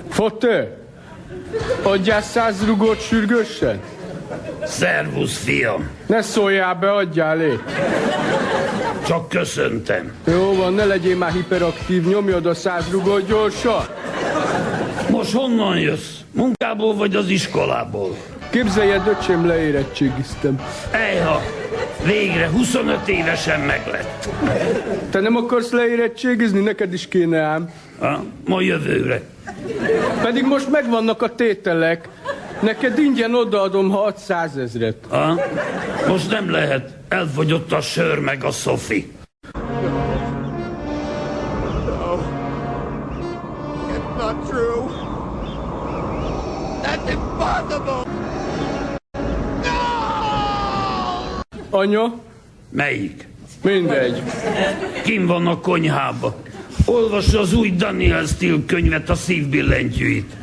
Foté, adjál 100 rugót sürgősen? Szervusz, fiam. Ne szóljál be, adjál lé. Csak köszöntem. Jó van, ne legyél már hiperaktív, nyomjad a 100 rugót gyorsan. Most honnan jössz? Munkából vagy az iskolából? Képzeljed, öcsém, leérettségiztem. Ejha, végre 25 évesen meglett. Te nem akarsz leérettségizni? Neked is kéne ám. Ha? Ma jövőre. Pedig most megvannak a tételek. Neked ingyen odaadom, ha adsz 100 000-et. Ha? Most nem lehet. Elfogyott a sör meg a szofi. No. It's not true. That's impossible. No! Anya? Melyik? Mindegy. Kim van a konyhába. Olvassa az új Daniel Steele könyvet, a szívbillentyűit.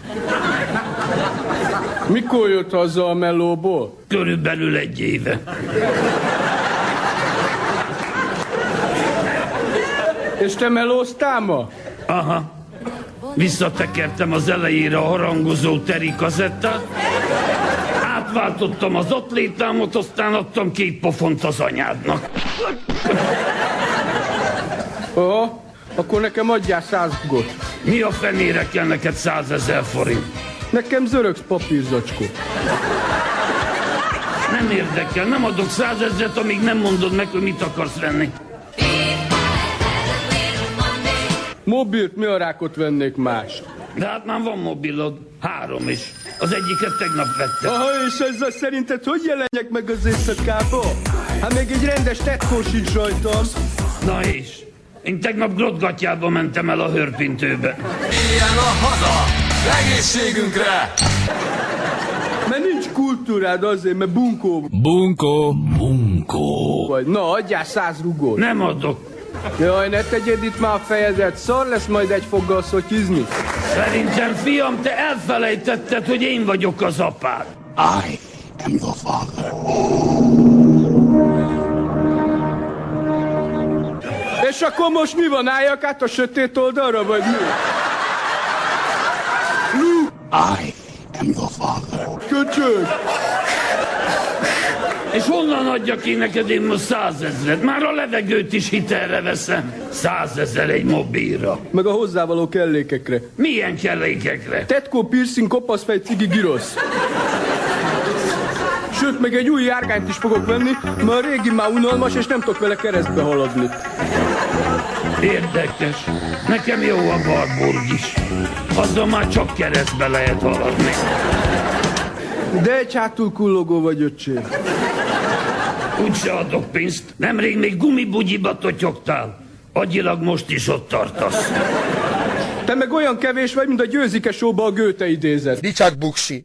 Mikor jött haza a melóból? Körülbelül 1 éve. És te melóztál ma? Aha. Visszatekertem az elejére a harangozó teri kazettát, átváltottam az atlétámot, aztán adtam 2 pofont az anyádnak. Aha, akkor nekem adjál 100 rugót. Mi a fenére kell neked 100 000 forint? Nekem zörögsz papírzacskó. Nem érdekel, nem adok 100 000-et, amíg nem mondod meg, hogy mit akarsz venni. Mobilt, mi a rákot vennék más? De hát már van mobilod, 3 is. Az egyiket tegnap vettem. Aha, és ezzel szerinted hogy jelenjek meg az éjszakába? Hát még egy rendes tetkó sincs rajtam. Na és? Én tegnap Grottgatyába mentem el a hörpintőbe. Ilyen a haza, egészségünkre! Mert nincs kultúrád azért, mert bunkó Bunkó. vagy. Na, adjál 100 rugót. Nem adok. Jaj, ne tegyed itt már a fejedet, szar lesz majd egy foggal szotyizni. Szerintem, fiam, te elfelejtetted, hogy én vagyok az apád. I am the father. És akkor most mi van, álljak át a sötét oldalra, vagy mi? I am the father. Köcsög! És honnan adjak én neked én most 100 000-et? Már a levegőt is hitelre veszem. 100 000 egy mobilra. Meg a hozzávaló kellékekre. Milyen kellékekre? Tetkó, piercing, kopaszfej, cigi, girosz. Sőt, meg egy új járgányt is fogok venni, mert a régi már unalmas, és nem tudok vele keresztbe haladni. Érdekes. Nekem jó a Warburg is. Azzal már csak keresztbe lehet haladni. De egy hátul kullogó vagy, öcsém. Úgyse adok pénzt. Nemrég még gumibugyiba totyogtál. Agyilag most is ott tartasz. Te meg olyan kevés vagy, mint a Győzike showba a Göte idézet. Dicsak buksi.